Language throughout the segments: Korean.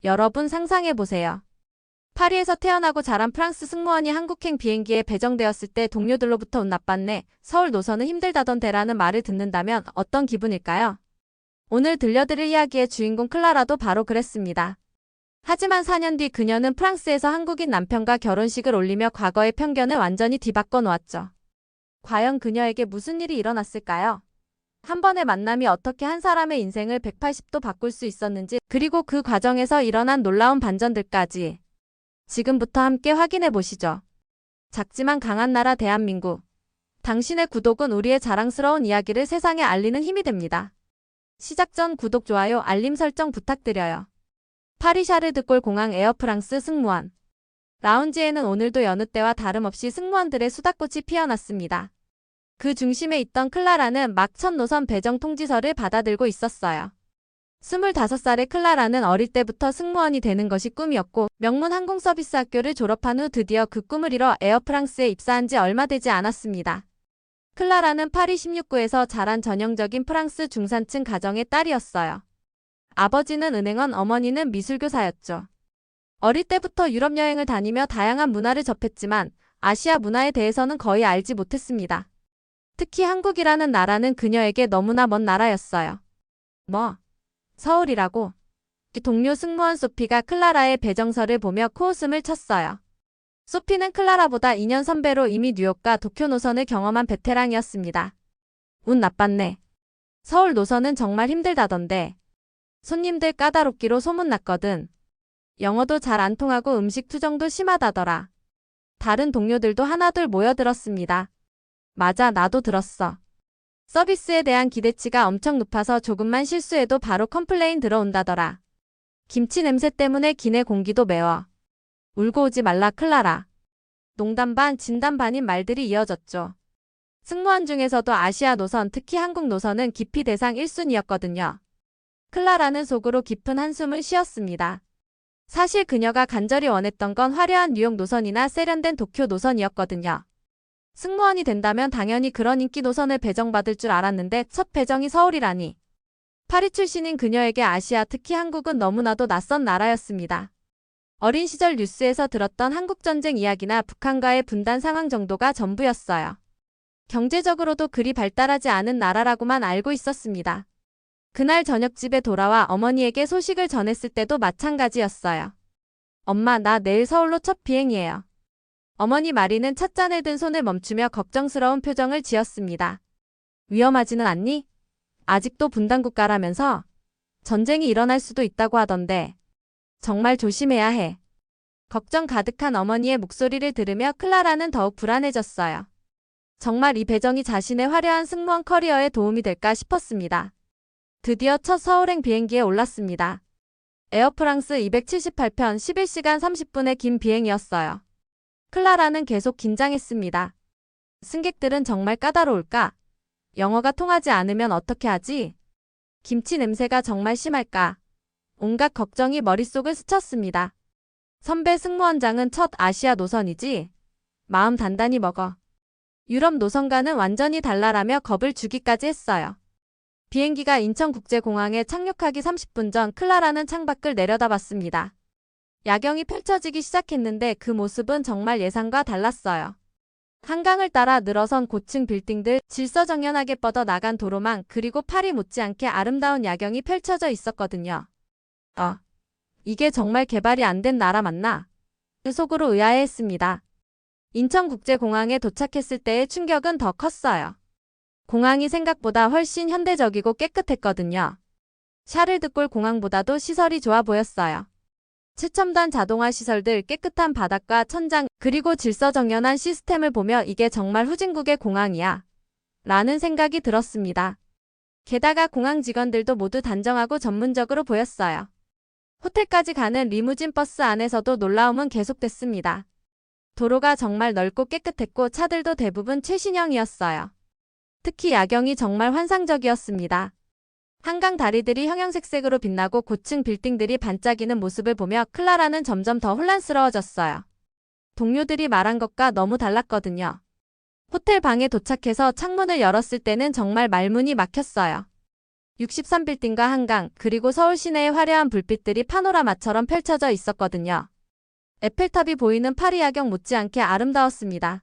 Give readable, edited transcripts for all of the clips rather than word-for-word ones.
여러분 상상해보세요. 파리에서 태어나고 자란 프랑스 승무원이 한국행 비행기에 배정되었을 때 동료들로부터 운 나빴네, 서울 노선은 힘들다던데라는 말을 듣는다면 어떤 기분일까요? 오늘 들려드릴 이야기의 주인공 클라라도 바로 그랬습니다. 하지만 4년 뒤 그녀는 프랑스에서 한국인 남편과 결혼식을 올리며 과거의 편견을 완전히 뒤바꿔 놓았죠. 과연 그녀에게 무슨 일이 일어났을까요? 한 번의 만남이 어떻게 한 사람의 인생을 180도 바꿀 수 있었는지, 그리고 그 과정에서 일어난 놀라운 반전들까지 지금부터 함께 확인해 보시죠. 작지만 강한 나라 대한민국. 당신의 구독은 우리의 자랑스러운 이야기를 세상에 알리는 힘이 됩니다. 시작 전 구독, 좋아요, 알림 설정 부탁드려요. 파리 샤르드골 공항 에어프랑스 승무원. 라운지에는 오늘도 여느 때와 다름없이 승무원들의 수다꽃이 피어났습니다. 그 중심에 있던 클라라는 막 첫 노선 배정 통지서를 받아들고 있었어요. 25살의 클라라는 어릴 때부터 승무원이 되는 것이 꿈이었고, 명문 항공서비스 학교를 졸업한 후 드디어 그 꿈을 이뤄 에어프랑스에 입사한 지 얼마 되지 않았습니다. 클라라는 파리 16구에서 자란 전형적인 프랑스 중산층 가정의 딸이었어요. 아버지는 은행원, 어머니는 미술교사였죠. 어릴 때부터 유럽 여행을 다니며 다양한 문화를 접했지만 아시아 문화에 대해서는 거의 알지 못했습니다. 특히 한국이라는 나라는 그녀에게 너무나 먼 나라였어요. 서울이라고? 동료 승무원 소피가 클라라의 배정서를 보며 코웃음을 쳤어요. 소피는 클라라보다 2년 선배로 이미 뉴욕과 도쿄 노선을 경험한 베테랑이었습니다. 운 나빴네. 서울 노선은 정말 힘들다던데. 손님들 까다롭기로 소문났거든. 영어도 잘 안 통하고 음식 투정도 심하다더라. 다른 동료들도 하나둘 모여들었습니다. 맞아, 나도 들었어. 서비스에 대한 기대치가 엄청 높아서 조금만 실수해도 바로 컴플레인 들어온다더라. 김치 냄새 때문에 기내 공기도 매워. 울고 오지 말라, 클라라. 농담 반 진담 반인 말들이 이어졌죠. 승무원 중에서도 아시아 노선, 특히 한국 노선은 기피 대상 1순위였거든요. 클라라는 속으로 깊은 한숨을 쉬었습니다. 사실 그녀가 간절히 원했던 건 화려한 뉴욕 노선이나 세련된 도쿄 노선이었거든요. 승무원이 된다면 당연히 그런 인기 노선을 배정받을 줄 알았는데 첫 배정이 서울이라니. 파리 출신인 그녀에게 아시아, 특히 한국은 너무나도 낯선 나라였습니다. 어린 시절 뉴스에서 들었던 한국전쟁 이야기나 북한과의 분단 상황 정도가 전부였어요. 경제적으로도 그리 발달하지 않은 나라라고만 알고 있었습니다. 그날 저녁 집에 돌아와 어머니에게 소식을 전했을 때도 마찬가지였어요. 엄마, 나 내일 서울로 첫 비행이에요. 어머니 마리는 찻잔에 든 손을 멈추며 걱정스러운 표정을 지었습니다. 위험하지는 않니? 아직도 분단국가라면서? 전쟁이 일어날 수도 있다고 하던데. 정말 조심해야 해. 걱정 가득한 어머니의 목소리를 들으며 클라라는 더욱 불안해졌어요. 정말 이 배정이 자신의 화려한 승무원 커리어에 도움이 될까 싶었습니다. 드디어 첫 서울행 비행기에 올랐습니다. 에어프랑스 278편 11시간 30분의 긴 비행이었어요. 클라라는 계속 긴장했습니다. 승객들은 정말 까다로울까? 영어가 통하지 않으면 어떻게 하지? 김치 냄새가 정말 심할까? 온갖 걱정이 머릿속을 스쳤습니다. 선배 승무원장은 첫 아시아 노선이지? 마음 단단히 먹어. 유럽 노선과는 완전히 달라라며 겁을 주기까지 했어요. 비행기가 인천국제공항에 착륙하기 30분 전 클라라는 창밖을 내려다봤습니다. 야경이 펼쳐지기 시작했는데 그 모습은 정말 예상과 달랐어요. 한강을 따라 늘어선 고층 빌딩들, 질서정연하게 뻗어나간 도로망, 그리고 파리 못지않게 아름다운 야경이 펼쳐져 있었거든요. 이게 정말 개발이 안 된 나라 맞나? 속으로 의아해했습니다. 인천국제공항에 도착했을 때의 충격은 더 컸어요. 공항이 생각보다 훨씬 현대적이고 깨끗했거든요. 샤를드골 공항보다도 시설이 좋아 보였어요. 최첨단 자동화 시설들, 깨끗한 바닥과 천장, 그리고 질서정연한 시스템을 보며 이게 정말 후진국의 공항이야 라는 생각이 들었습니다. 게다가 공항 직원들도 모두 단정하고 전문적으로 보였어요. 호텔까지 가는 리무진 버스 안에서도 놀라움은 계속됐습니다. 도로가 정말 넓고 깨끗했고 차들도 대부분 최신형이었어요. 특히 야경이 정말 환상적이었습니다. 한강 다리들이 형형색색으로 빛나고 고층 빌딩들이 반짝이는 모습을 보며 클라라는 점점 더 혼란스러워졌어요. 동료들이 말한 것과 너무 달랐거든요. 호텔 방에 도착해서 창문을 열었을 때는 정말 말문이 막혔어요. 63빌딩과 한강, 그리고 서울 시내의 화려한 불빛들이 파노라마처럼 펼쳐져 있었거든요. 에펠탑이 보이는 파리 야경 못지않게 아름다웠습니다.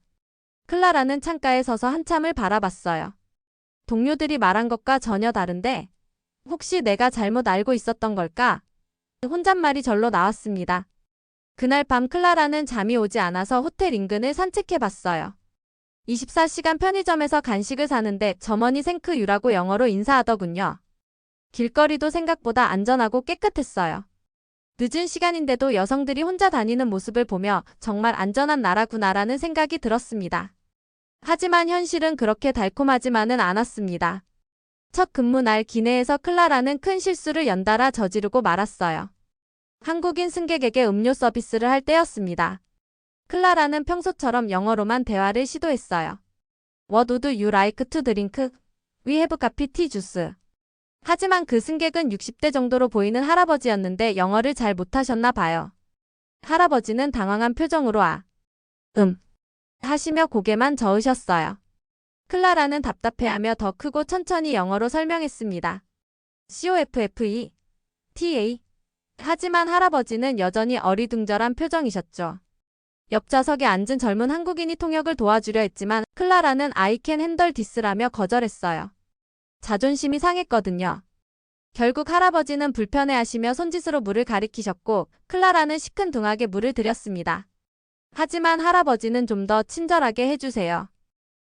클라라는 창가에 서서 한참을 바라봤어요. 동료들이 말한 것과 전혀 다른데 혹시 내가 잘못 알고 있었던 걸까? 혼잣말이 절로 나왔습니다. 그날 밤 클라라는 잠이 오지 않아서 호텔 인근을 산책해봤어요. 24시간 편의점에서 간식을 사는데 점원이 생크 유라고 영어로 인사하더군요. 길거리도 생각보다 안전하고 깨끗했어요. 늦은 시간인데도 여성들이 혼자 다니는 모습을 보며 정말 안전한 나라구나라는 생각이 들었습니다. 하지만 현실은 그렇게 달콤하지만은 않았습니다. 첫 근무날 기내에서 클라라는 큰 실수를 연달아 저지르고 말았어요. 한국인 승객에게 음료 서비스를 할 때였습니다. 클라라는 평소처럼 영어로만 대화를 시도했어요. What would you like to drink? We have coffee, tea, juice. 하지만 그 승객은 60대 정도로 보이는 할아버지였는데 영어를 잘 못하셨나 봐요. 할아버지는 당황한 표정으로 하시며 고개만 저으셨어요. 클라라는 답답해하며 더 크고 천천히 영어로 설명했습니다. COFFE, TA. 하지만 할아버지는 여전히 어리둥절한 표정이셨죠. 옆좌석에 앉은 젊은 한국인이 통역을 도와주려 했지만 클라라는 I can handle this라며 거절했어요. 자존심이 상했거든요. 결국 할아버지는 불편해하시며 손짓으로 물을 가리키셨고 클라라는 시큰둥하게 물을 드렸습니다. 하지만 할아버지는 좀 더 친절하게 해주세요.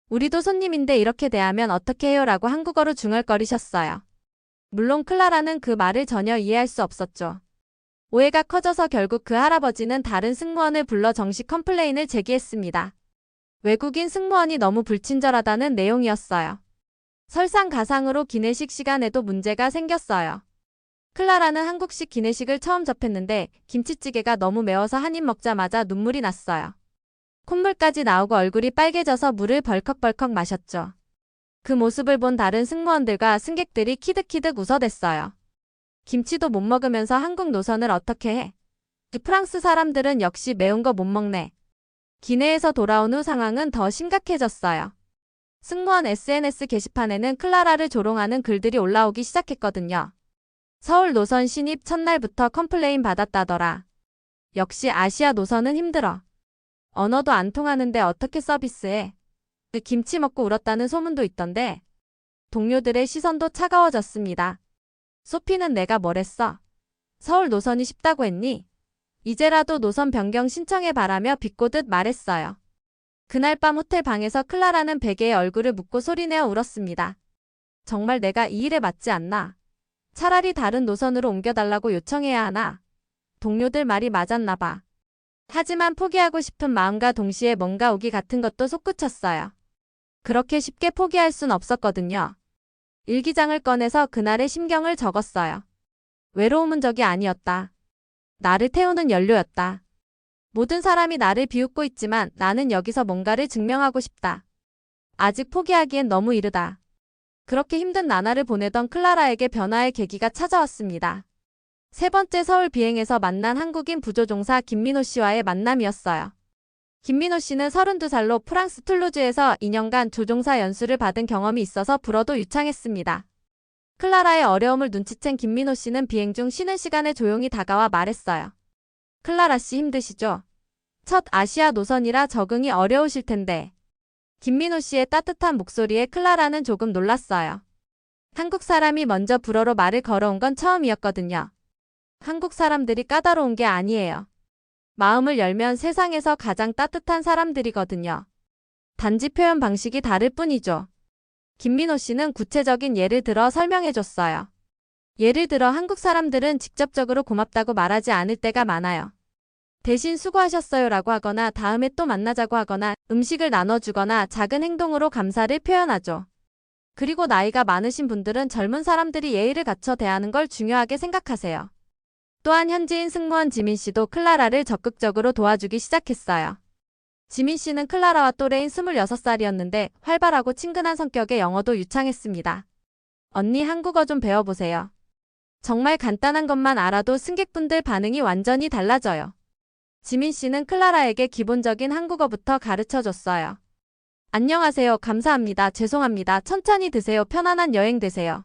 우리도 손님인데 이렇게 대하면 어떻게 해요? 라고 한국어로 중얼거리셨어요. 물론 클라라는 그 말을 전혀 이해할 수 없었죠. 오해가 커져서 결국 그 할아버지는 다른 승무원을 불러 정식 컴플레인을 제기했습니다. 외국인 승무원이 너무 불친절하다는 내용이었어요. 설상가상으로 기내식 시간에도 문제가 생겼어요. 클라라는 한국식 기내식을 처음 접했는데 김치찌개가 너무 매워서 한 입 먹자마자 눈물이 났어요. 콧물까지 나오고 얼굴이 빨개져서 물을 벌컥벌컥 마셨죠. 그 모습을 본 다른 승무원들과 승객들이 키득키득 웃어댔어요. 김치도 못 먹으면서 한국 노선을 어떻게 해? 프랑스 사람들은 역시 매운 거 못 먹네. 기내에서 돌아온 후 상황은 더 심각해졌어요. 승무원 SNS 게시판에는 클라라를 조롱하는 글들이 올라오기 시작했거든요. 서울 노선 신입 첫날부터 컴플레인 받았다더라. 역시 아시아 노선은 힘들어. 언어도 안 통하는데 어떻게 서비스해? 김치 먹고 울었다는 소문도 있던데. 동료들의 시선도 차가워졌습니다. 소피는 내가 뭘 했어? 서울 노선이 쉽다고 했니? 이제라도 노선 변경 신청해봐라며 비꼬듯 말했어요. 그날 밤 호텔 방에서 클라라는 베개에 얼굴을 묻고 소리내어 울었습니다. 정말 내가 이 일에 맞지 않나? 차라리 다른 노선으로 옮겨달라고 요청해야 하나? 동료들 말이 맞았나 봐. 하지만 포기하고 싶은 마음과 동시에 뭔가 오기 같은 것도 솟구쳤어요. 그렇게 쉽게 포기할 순 없었거든요. 일기장을 꺼내서 그날의 심경을 적었어요. 외로움은 적이 아니었다. 나를 태우는 연료였다. 모든 사람이 나를 비웃고 있지만 나는 여기서 뭔가를 증명하고 싶다. 아직 포기하기엔 너무 이르다. 그렇게 힘든 나날을 보내던 클라라에게 변화의 계기가 찾아왔습니다. 세 번째 서울 비행에서 만난 한국인 부조종사 김민호 씨와의 만남이었어요. 김민호 씨는 32살로 프랑스 툴루즈에서 2년간 조종사 연수를 받은 경험이 있어서 불어도 유창했습니다. 클라라의 어려움을 눈치챈 김민호 씨는 비행 중 쉬는 시간에 조용히 다가와 말했어요. 클라라 씨 힘드시죠? 첫 아시아 노선이라 적응이 어려우실 텐데. 김민호 씨의 따뜻한 목소리에 클라라는 조금 놀랐어요. 한국 사람이 먼저 불어로 말을 걸어온 건 처음이었거든요. 한국 사람들이 까다로운 게 아니에요. 마음을 열면 세상에서 가장 따뜻한 사람들이거든요. 단지 표현 방식이 다를 뿐이죠. 김민호 씨는 구체적인 예를 들어 설명해줬어요. 예를 들어 한국 사람들은 직접적으로 고맙다고 말하지 않을 때가 많아요. 대신 수고하셨어요라고 하거나 다음에 또 만나자고 하거나 음식을 나눠주거나 작은 행동으로 감사를 표현하죠. 그리고 나이가 많으신 분들은 젊은 사람들이 예의를 갖춰 대하는 걸 중요하게 생각하세요. 또한 현지인 승무원 지민 씨도 클라라를 적극적으로 도와주기 시작했어요. 지민 씨는 클라라와 또래인 26살이었는데 활발하고 친근한 성격에 영어도 유창했습니다. 언니 한국어 좀 배워보세요. 정말 간단한 것만 알아도 승객분들 반응이 완전히 달라져요. 지민 씨는 클라라에게 기본적인 한국어부터 가르쳐줬어요. 안녕하세요. 감사합니다. 죄송합니다. 천천히 드세요. 편안한 여행 되세요.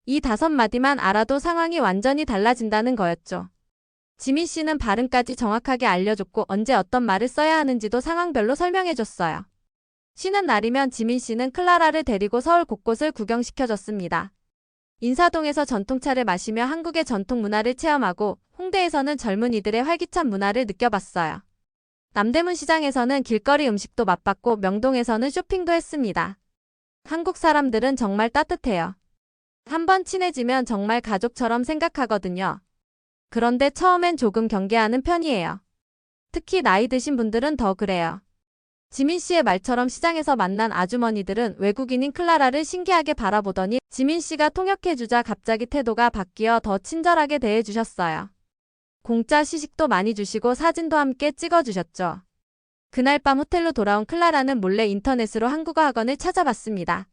이 5마디만 알아도 상황이 완전히 달라진다는 거였죠. 지민 씨는 발음까지 정확하게 알려줬고 언제 어떤 말을 써야 하는지도 상황별로 설명해줬어요. 쉬는 날이면 지민 씨는 클라라를 데리고 서울 곳곳을 구경시켜줬습니다. 인사동에서 전통차를 마시며 한국의 전통 문화를 체험하고 홍대에서는 젊은이들의 활기찬 문화를 느껴봤어요. 남대문 시장에서는 길거리 음식도 맛봤고 명동에서는 쇼핑도 했습니다. 한국 사람들은 정말 따뜻해요. 한번 친해지면 정말 가족처럼 생각하거든요. 그런데 처음엔 조금 경계하는 편이에요. 특히 나이 드신 분들은 더 그래요. 지민 씨의 말처럼 시장에서 만난 아주머니들은 외국인인 클라라를 신기하게 바라보더니 지민 씨가 통역해주자 갑자기 태도가 바뀌어 더 친절하게 대해주셨어요. 공짜 시식도 많이 주시고 사진도 함께 찍어주셨죠. 그날 밤 호텔로 돌아온 클라라는 몰래 인터넷으로 한국어 학원을 찾아봤습니다.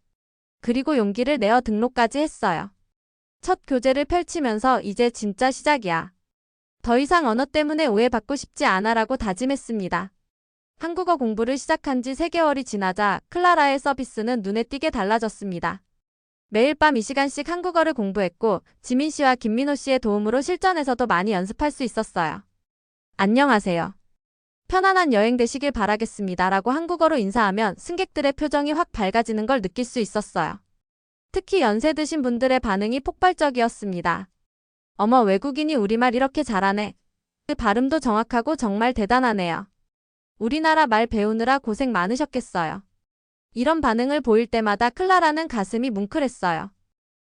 그리고 용기를 내어 등록까지 했어요. 첫 교재를 펼치면서 이제 진짜 시작이야. 더 이상 언어 때문에 오해받고 싶지 않아라고 다짐했습니다. 한국어 공부를 시작한 지 3개월이 지나자 클라라의 서비스는 눈에 띄게 달라졌습니다. 매일 밤 2시간씩 한국어를 공부했고 지민 씨와 김민호 씨의 도움으로 실전에서도 많이 연습할 수 있었어요. 안녕하세요. 편안한 여행 되시길 바라겠습니다. 라고 한국어로 인사하면 승객들의 표정이 확 밝아지는 걸 느낄 수 있었어요. 특히 연세 드신 분들의 반응이 폭발적이었습니다. 어머, 외국인이 우리말 이렇게 잘하네. 그 발음도 정확하고 정말 대단하네요. 우리나라 말 배우느라 고생 많으셨겠어요. 이런 반응을 보일 때마다 클라라는 가슴이 뭉클했어요.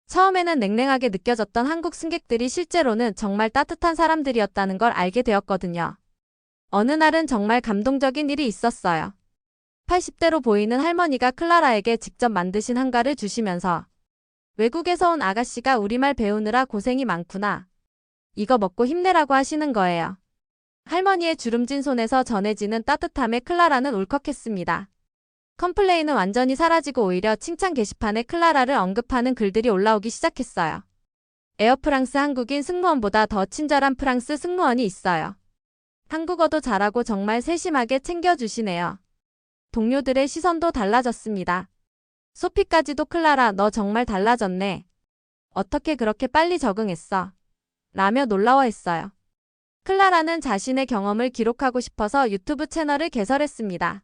처음에는 냉랭하게 느껴졌던 한국 승객들이 실제로는 정말 따뜻한 사람들이었다는 걸 알게 되었거든요. 어느 날은 정말 감동적인 일이 있었어요. 80대로 보이는 할머니가 클라라에게 직접 만드신 한과를 주시면서 외국에서 온 아가씨가 우리말 배우느라 고생이 많구나. 이거 먹고 힘내라고 하시는 거예요. 할머니의 주름진 손에서 전해지는 따뜻함에 클라라는 울컥했습니다. 컴플레인은 완전히 사라지고 오히려 칭찬 게시판에 클라라를 언급하는 글들이 올라오기 시작했어요. 에어프랑스 한국인 승무원보다 더 친절한 프랑스 승무원이 있어요. 한국어도 잘하고 정말 세심하게 챙겨주시네요. 동료들의 시선도 달라졌습니다. 소피까지도 클라라, 너 정말 달라졌네. 어떻게 그렇게 빨리 적응했어? 라며 놀라워했어요. 클라라는 자신의 경험을 기록하고 싶어서 유튜브 채널을 개설했습니다.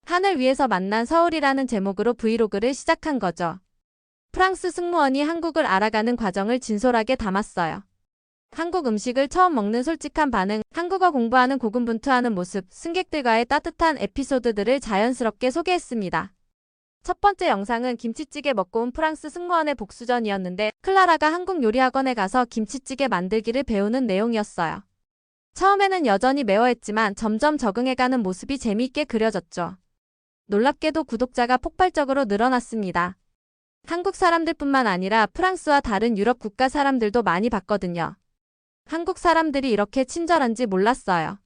하늘 위에서 만난 서울이라는 제목으로 브이로그를 시작한 거죠. 프랑스 승무원이 한국을 알아가는 과정을 진솔하게 담았어요. 한국 음식을 처음 먹는 솔직한 반응, 한국어 공부하는 고군분투하는 모습, 승객들과의 따뜻한 에피소드들을 자연스럽게 소개했습니다. 첫 번째 영상은 김치찌개 먹고 온 프랑스 승무원의 복수전이었는데 클라라가 한국 요리학원에 가서 김치찌개 만들기를 배우는 내용이었어요. 처음에는 여전히 매워했지만 점점 적응해가는 모습이 재미있게 그려졌죠. 놀랍게도 구독자가 폭발적으로 늘어났습니다. 한국 사람들뿐만 아니라 프랑스와 다른 유럽 국가 사람들도 많이 봤거든요. 한국 사람들이 이렇게 친절한지 몰랐어요.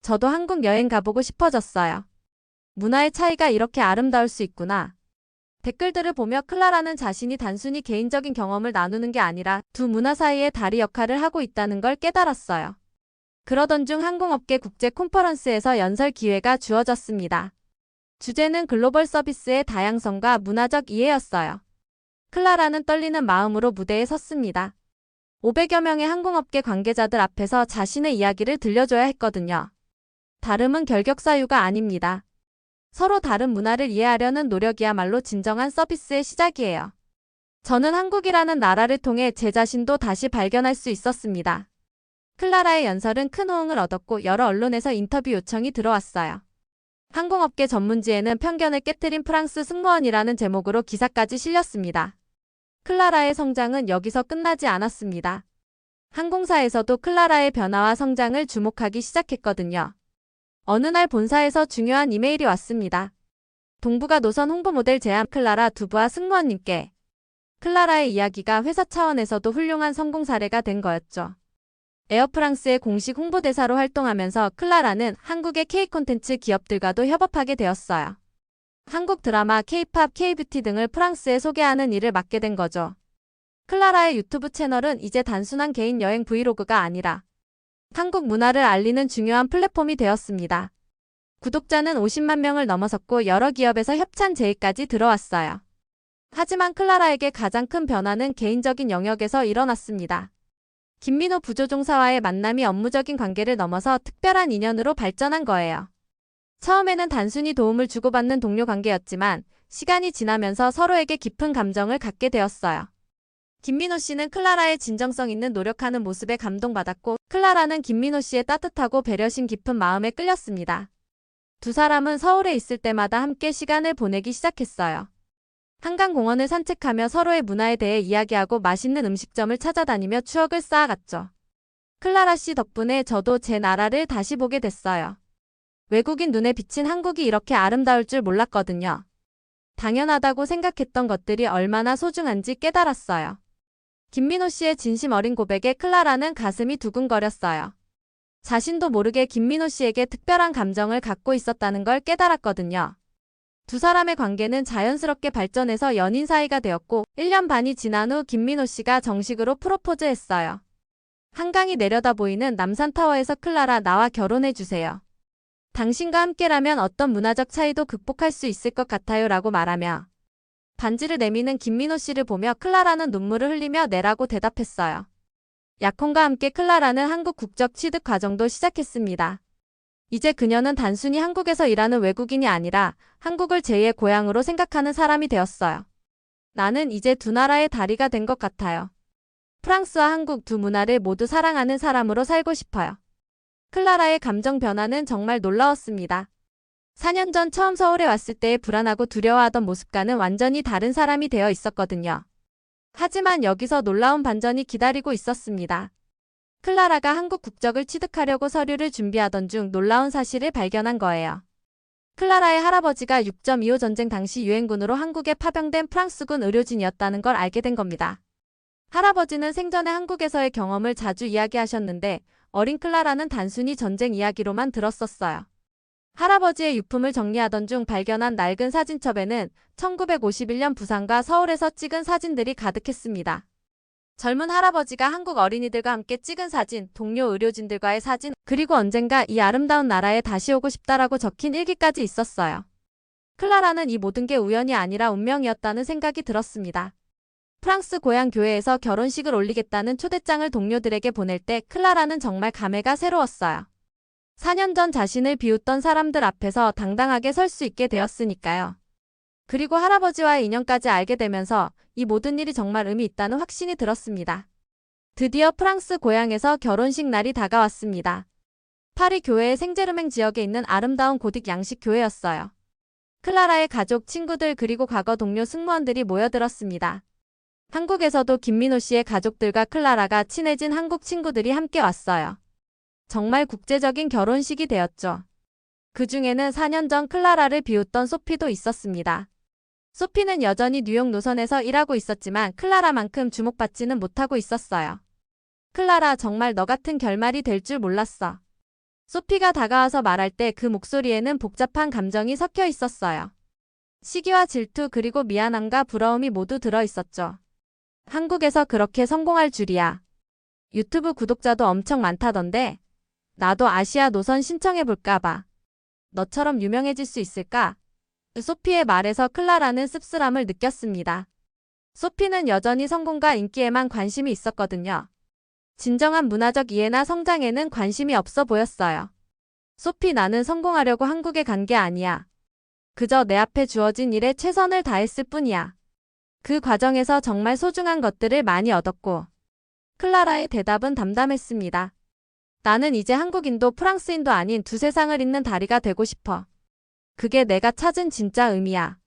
저도 한국 여행 가보고 싶어졌어요. 문화의 차이가 이렇게 아름다울 수 있구나. 댓글들을 보며 클라라는 자신이 단순히 개인적인 경험을 나누는 게 아니라 두 문화 사이의 다리 역할을 하고 있다는 걸 깨달았어요. 그러던 중 항공업계 국제 컨퍼런스에서 연설 기회가 주어졌습니다. 주제는 글로벌 서비스의 다양성과 문화적 이해였어요. 클라라는 떨리는 마음으로 무대에 섰습니다. 500여 명의 항공업계 관계자들 앞에서 자신의 이야기를 들려줘야 했거든요. 다름은 결격사유가 아닙니다. 서로 다른 문화를 이해하려는 노력이야말로 진정한 서비스의 시작이에요. 저는 한국이라는 나라를 통해 제 자신도 다시 발견할 수 있었습니다. 클라라의 연설은 큰 호응을 얻었고 여러 언론에서 인터뷰 요청이 들어왔어요. 항공업계 전문지에는 편견을 깨트린 프랑스 승무원이라는 제목으로 기사까지 실렸습니다. 클라라의 성장은 여기서 끝나지 않았습니다. 항공사에서도 클라라의 변화와 성장을 주목하기 시작했거든요. 어느 날 본사에서 중요한 이메일이 왔습니다. 동부가 노선 홍보 모델 제안 클라라 두부아 승무원님께. 클라라의 이야기가 회사 차원에서도 훌륭한 성공 사례가 된 거였죠. 에어프랑스의 공식 홍보대사로 활동하면서 클라라는 한국의 K-콘텐츠 기업들과도 협업하게 되었어요. 한국 드라마, K-팝, K-뷰티 등을 프랑스에 소개하는 일을 맡게 된 거죠. 클라라의 유튜브 채널은 이제 단순한 개인 여행 브이로그가 아니라 한국 문화를 알리는 중요한 플랫폼이 되었습니다. 구독자는 50만 명을 넘어섰고 여러 기업에서 협찬 제의까지 들어왔어요. 하지만 클라라에게 가장 큰 변화는 개인적인 영역에서 일어났습니다. 김민호 부조종사와의 만남이 업무적인 관계를 넘어서 특별한 인연으로 발전한 거예요. 처음에는 단순히 도움을 주고받는 동료 관계였지만 시간이 지나면서 서로에게 깊은 감정을 갖게 되었어요. 김민호 씨는 클라라의 진정성 있는 노력하는 모습에 감동받았고 클라라는 김민호 씨의 따뜻하고 배려심 깊은 마음에 끌렸습니다. 두 사람은 서울에 있을 때마다 함께 시간을 보내기 시작했어요. 한강공원을 산책하며 서로의 문화에 대해 이야기하고 맛있는 음식점을 찾아다니며 추억을 쌓아갔죠. 클라라 씨 덕분에 저도 제 나라를 다시 보게 됐어요. 외국인 눈에 비친 한국이 이렇게 아름다울 줄 몰랐거든요. 당연하다고 생각했던 것들이 얼마나 소중한지 깨달았어요. 김민호 씨의 진심 어린 고백에 클라라는 가슴이 두근거렸어요. 자신도 모르게 김민호 씨에게 특별한 감정을 갖고 있었다는 걸 깨달았거든요. 두 사람의 관계는 자연스럽게 발전해서 연인 사이가 되었고 1년 반이 지난 후 김민호 씨가 정식으로 프로포즈했어요. 한강이 내려다 보이는 남산타워에서 클라라 나와 결혼해주세요. 당신과 함께라면 어떤 문화적 차이도 극복할 수 있을 것 같아요 라고 말하며 반지를 내미는 김민호 씨를 보며 클라라는 눈물을 흘리며 네라고 대답했어요. 약혼과 함께 클라라는 한국 국적 취득 과정도 시작했습니다. 이제 그녀는 단순히 한국에서 일하는 외국인이 아니라 한국을 제2의 고향으로 생각하는 사람이 되었어요. 나는 이제 두 나라의 다리가 된 것 같아요. 프랑스와 한국 두 문화를 모두 사랑하는 사람으로 살고 싶어요. 클라라의 감정 변화는 정말 놀라웠습니다. 4년 전 처음 서울에 왔을 때의 불안하고 두려워하던 모습과는 완전히 다른 사람이 되어 있었거든요. 하지만 여기서 놀라운 반전이 기다리고 있었습니다. 클라라가 한국 국적을 취득하려고 서류를 준비하던 중 놀라운 사실을 발견한 거예요. 클라라의 할아버지가 6.25 전쟁 당시 유엔군으로 한국에 파병된 프랑스군 의료진이었다는 걸 알게 된 겁니다. 할아버지는 생전에 한국에서의 경험을 자주 이야기하셨는데 어린 클라라는 단순히 전쟁 이야기로만 들었었어요. 할아버지의 유품을 정리하던 중 발견한 낡은 사진첩에는 1951년 부산과 서울에서 찍은 사진들이 가득했습니다. 젊은 할아버지가 한국 어린이들과 함께 찍은 사진, 동료 의료진들과의 사진, 그리고 언젠가 이 아름다운 나라에 다시 오고 싶다라고 적힌 일기까지 있었어요. 클라라는 이 모든 게 우연이 아니라 운명이었다는 생각이 들었습니다. 프랑스 고향 교회에서 결혼식을 올리겠다는 초대장을 동료들에게 보낼 때 클라라는 정말 감회가 새로웠어요. 4년 전 자신을 비웃던 사람들 앞에서 당당하게 설 수 있게 되었으니까요. 그리고 할아버지와의 인연까지 알게 되면서 이 모든 일이 정말 의미 있다는 확신이 들었습니다. 드디어 프랑스 고향에서 결혼식 날이 다가왔습니다. 파리 교회의 생제르맹 지역에 있는 아름다운 고딕 양식 교회였어요. 클라라의 가족, 친구들 그리고 과거 동료 승무원들이 모여들었습니다. 한국에서도 김민호 씨의 가족들과 클라라가 친해진 한국 친구들이 함께 왔어요. 정말 국제적인 결혼식이 되었죠. 그 중에는 4년 전 클라라를 비웃던 소피도 있었습니다. 소피는 여전히 뉴욕 노선에서 일하고 있었지만 클라라만큼 주목받지는 못하고 있었어요. 클라라, 정말 너 같은 결말이 될 줄 몰랐어. 소피가 다가와서 말할 때 그 목소리에는 복잡한 감정이 섞여 있었어요. 시기와 질투 그리고 미안함과 부러움이 모두 들어있었죠. 한국에서 그렇게 성공할 줄이야. 유튜브 구독자도 엄청 많다던데 나도 아시아 노선 신청해볼까봐. 너처럼 유명해질 수 있을까? 소피의 말에서 클라라는 씁쓸함을 느꼈습니다. 소피는 여전히 성공과 인기에만 관심이 있었거든요. 진정한 문화적 이해나 성장에는 관심이 없어 보였어요. 소피, 나는 성공하려고 한국에 간 게 아니야. 그저 내 앞에 주어진 일에 최선을 다했을 뿐이야. 그 과정에서 정말 소중한 것들을 많이 얻었고. 클라라의 대답은 담담했습니다. 나는 이제 한국인도 프랑스인도 아닌 두 세상을 잇는 다리가 되고 싶어. 그게 내가 찾은 진짜 의미야.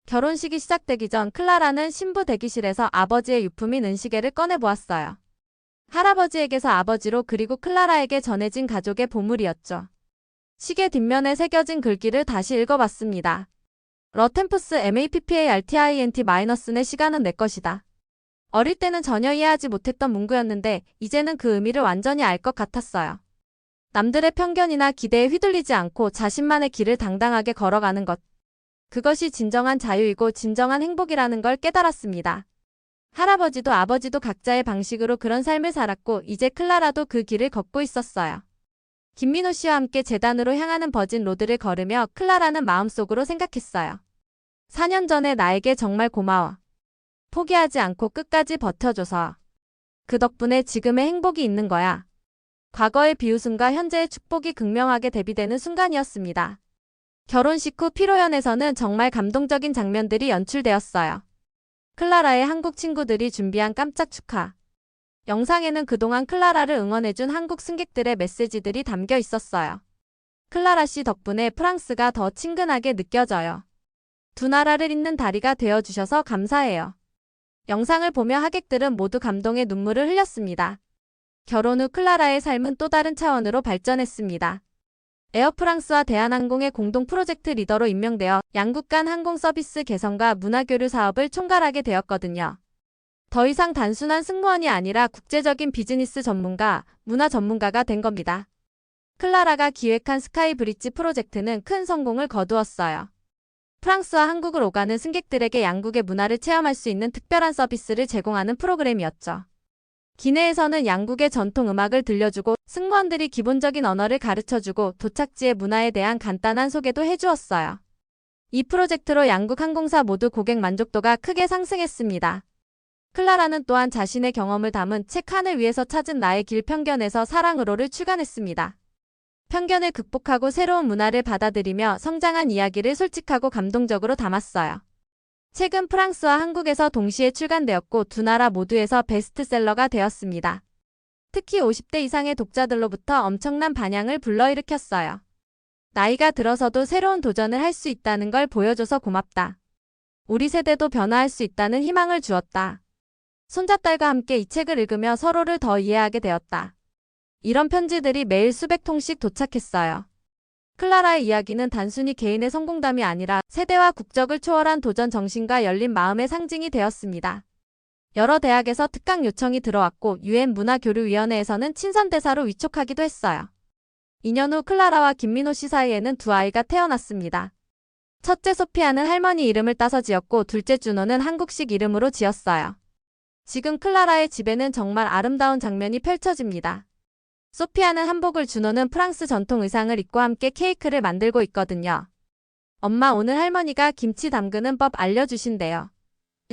결혼식이 시작되기 전 클라라는 신부 대기실에서 아버지의 유품인 은시계를 꺼내보았어요. 할아버지에게서 아버지로 그리고 클라라에게 전해진 가족의 보물이었죠. 시계 뒷면에 새겨진 글귀를 다시 읽어봤습니다. 러템프스 MAPPARTINT-내 시간은 내 것이다. 어릴 때는 전혀 이해하지 못했던 문구였는데 이제는 그 의미를 완전히 알 것 같았어요. 남들의 편견이나 기대에 휘둘리지 않고 자신만의 길을 당당하게 걸어가는 것. 그것이 진정한 자유이고 진정한 행복이라는 걸 깨달았습니다. 할아버지도 아버지도 각자의 방식으로 그런 삶을 살았고 이제 클라라도 그 길을 걷고 있었어요. 김민호 씨와 함께 재단으로 향하는 버진 로드를 걸으며 클라라는 마음속으로 생각했어요. 4년 전에 나에게 정말 고마워. 포기하지 않고 끝까지 버텨줘서. 그 덕분에 지금의 행복이 있는 거야. 과거의 비웃음과 현재의 축복이 극명하게 대비되는 순간이었습니다. 결혼식 후 피로연에서는 정말 감동적인 장면들이 연출되었어요. 클라라의 한국 친구들이 준비한 깜짝 축하. 영상에는 그동안 클라라를 응원해준 한국 승객들의 메시지들이 담겨 있었어요. 클라라 씨 덕분에 프랑스가 더 친근하게 느껴져요. 두 나라를 잇는 다리가 되어주셔서 감사해요. 영상을 보며 하객들은 모두 감동의 눈물을 흘렸습니다. 결혼 후 클라라의 삶은 또 다른 차원으로 발전했습니다. 에어프랑스와 대한항공의 공동 프로젝트 리더로 임명되어 양국 간 항공 서비스 개선과 문화교류 사업을 총괄하게 되었거든요. 더 이상 단순한 승무원이 아니라 국제적인 비즈니스 전문가, 문화 전문가가 된 겁니다. 클라라가 기획한 스카이 브릿지 프로젝트는 큰 성공을 거두었어요. 프랑스와 한국을 오가는 승객들에게 양국의 문화를 체험할 수 있는 특별한 서비스를 제공하는 프로그램이었죠. 기내에서는 양국의 전통 음악을 들려주고 승무원들이 기본적인 언어를 가르쳐주고 도착지의 문화에 대한 간단한 소개도 해주었어요. 이 프로젝트로 양국 항공사 모두 고객 만족도가 크게 상승했습니다. 클라라는 또한 자신의 경험을 담은 책 칸을 위해서 찾은 나의 길 편견에서 사랑으로를 출간했습니다. 편견을 극복하고 새로운 문화를 받아들이며 성장한 이야기를 솔직하고 감동적으로 담았어요. 책은 프랑스와 한국에서 동시에 출간되었고 두 나라 모두에서 베스트셀러가 되었습니다. 특히 50대 이상의 독자들로부터 엄청난 반향을 불러일으켰어요. 나이가 들어서도 새로운 도전을 할 수 있다는 걸 보여줘서 고맙다. 우리 세대도 변화할 수 있다는 희망을 주었다. 손자딸과 함께 이 책을 읽으며 서로를 더 이해하게 되었다. 이런 편지들이 매일 수백 통씩 도착했어요. 클라라의 이야기는 단순히 개인의 성공담이 아니라 세대와 국적을 초월한 도전 정신과 열린 마음의 상징이 되었습니다. 여러 대학에서 특강 요청이 들어왔고 유엔 문화교류위원회에서는 친선대사로 위촉하기도 했어요. 2년 후 클라라와 김민호 씨 사이에는 두 아이가 태어났습니다. 첫째 소피아는 할머니 이름을 따서 지었고 둘째 준호는 한국식 이름으로 지었어요. 지금 클라라의 집에는 정말 아름다운 장면이 펼쳐집니다. 소피아는 한복을, 준호는 프랑스 전통 의상을 입고 함께 케이크를 만들고 있거든요. 엄마, 오늘 할머니가 김치 담그는 법 알려주신대요.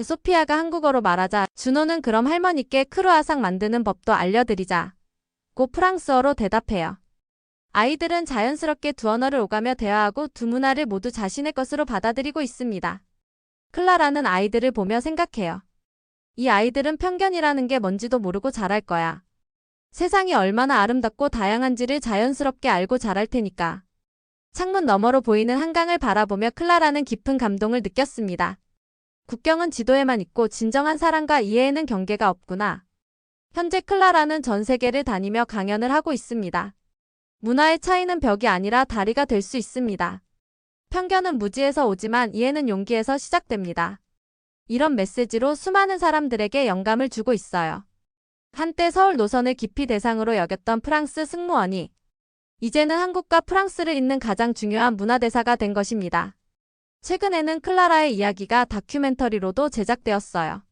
소피아가 한국어로 말하자 준호는 그럼 할머니께 크루아상 만드는 법도 알려드리자. 고 프랑스어로 대답해요. 아이들은 자연스럽게 두 언어를 오가며 대화하고 두 문화를 모두 자신의 것으로 받아들이고 있습니다. 클라라는 아이들을 보며 생각해요. 이 아이들은 편견이라는 게 뭔지도 모르고 자랄 거야. 세상이 얼마나 아름답고 다양한지를 자연스럽게 알고 자랄 테니까. 창문 너머로 보이는 한강을 바라보며 클라라는 깊은 감동을 느꼈습니다. 국경은 지도에만 있고 진정한 사랑과 이해에는 경계가 없구나. 현재 클라라는 전 세계를 다니며 강연을 하고 있습니다. 문화의 차이는 벽이 아니라 다리가 될 수 있습니다. 편견은 무지에서 오지만 이해는 용기에서 시작됩니다. 이런 메시지로 수많은 사람들에게 영감을 주고 있어요. 한때 서울 노선을 깊이 대상으로 여겼던 프랑스 승무원이 이제는 한국과 프랑스를 잇는 가장 중요한 문화대사가 된 것입니다. 최근에는 클라라의 이야기가 다큐멘터리로도 제작되었어요.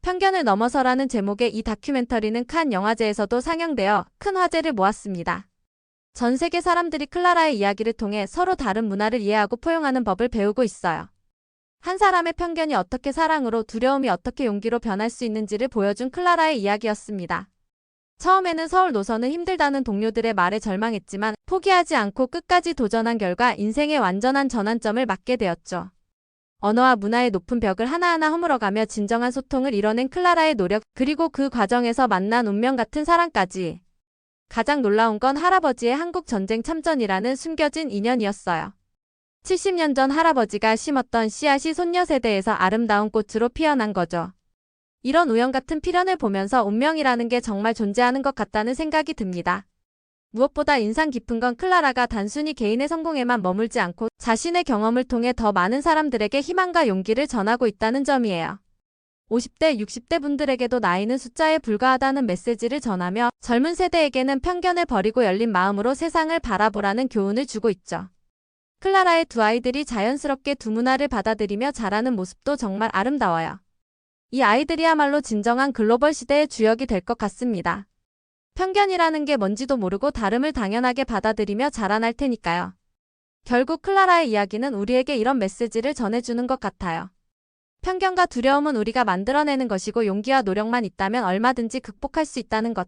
편견을 넘어서라는 제목의 이 다큐멘터리는 칸 영화제에서도 상영되어 큰 화제를 모았습니다. 전 세계 사람들이 클라라의 이야기를 통해 서로 다른 문화를 이해하고 포용하는 법을 배우고 있어요. 한 사람의 편견이 어떻게 사랑으로, 두려움이 어떻게 용기로 변할 수 있는지를 보여준 클라라의 이야기였습니다. 처음에는 서울 노선은 힘들다는 동료들의 말에 절망했지만 포기하지 않고 끝까지 도전한 결과 인생의 완전한 전환점을 맞게 되었죠. 언어와 문화의 높은 벽을 하나하나 허물어가며 진정한 소통을 이뤄낸 클라라의 노력, 그리고 그 과정에서 만난 운명 같은 사랑까지. 가장 놀라운 건 할아버지의 한국 전쟁 참전이라는 숨겨진 인연이었어요. 70년 전 할아버지가 심었던 씨앗이 손녀 세대에서 아름다운 꽃으로 피어난 거죠. 이런 우연 같은 필연을 보면서 운명이라는 게 정말 존재하는 것 같다는 생각이 듭니다. 무엇보다 인상 깊은 건 클라라가 단순히 개인의 성공에만 머물지 않고 자신의 경험을 통해 더 많은 사람들에게 희망과 용기를 전하고 있다는 점이에요. 50대, 60대 분들에게도 나이는 숫자에 불과하다는 메시지를 전하며 젊은 세대에게는 편견을 버리고 열린 마음으로 세상을 바라보라는 교훈을 주고 있죠. 클라라의 두 아이들이 자연스럽게 두 문화를 받아들이며 자라는 모습도 정말 아름다워요. 이 아이들이야말로 진정한 글로벌 시대의 주역이 될 것 같습니다. 편견이라는 게 뭔지도 모르고 다름을 당연하게 받아들이며 자라날 테니까요. 결국 클라라의 이야기는 우리에게 이런 메시지를 전해주는 것 같아요. 편견과 두려움은 우리가 만들어내는 것이고 용기와 노력만 있다면 얼마든지 극복할 수 있다는 것.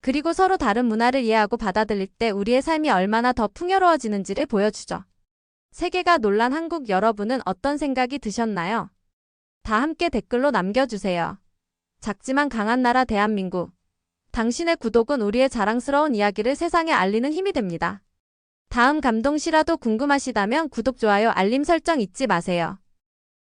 그리고 서로 다른 문화를 이해하고 받아들일 때 우리의 삶이 얼마나 더 풍요로워지는지를 보여주죠. 세계가 놀란 한국 여러분은 어떤 생각이 드셨나요? 다 함께 댓글로 남겨주세요. 작지만 강한 나라 대한민국. 당신의 구독은 우리의 자랑스러운 이야기를 세상에 알리는 힘이 됩니다. 다음 감동시라도 궁금하시다면 구독, 좋아요, 알림 설정 잊지 마세요.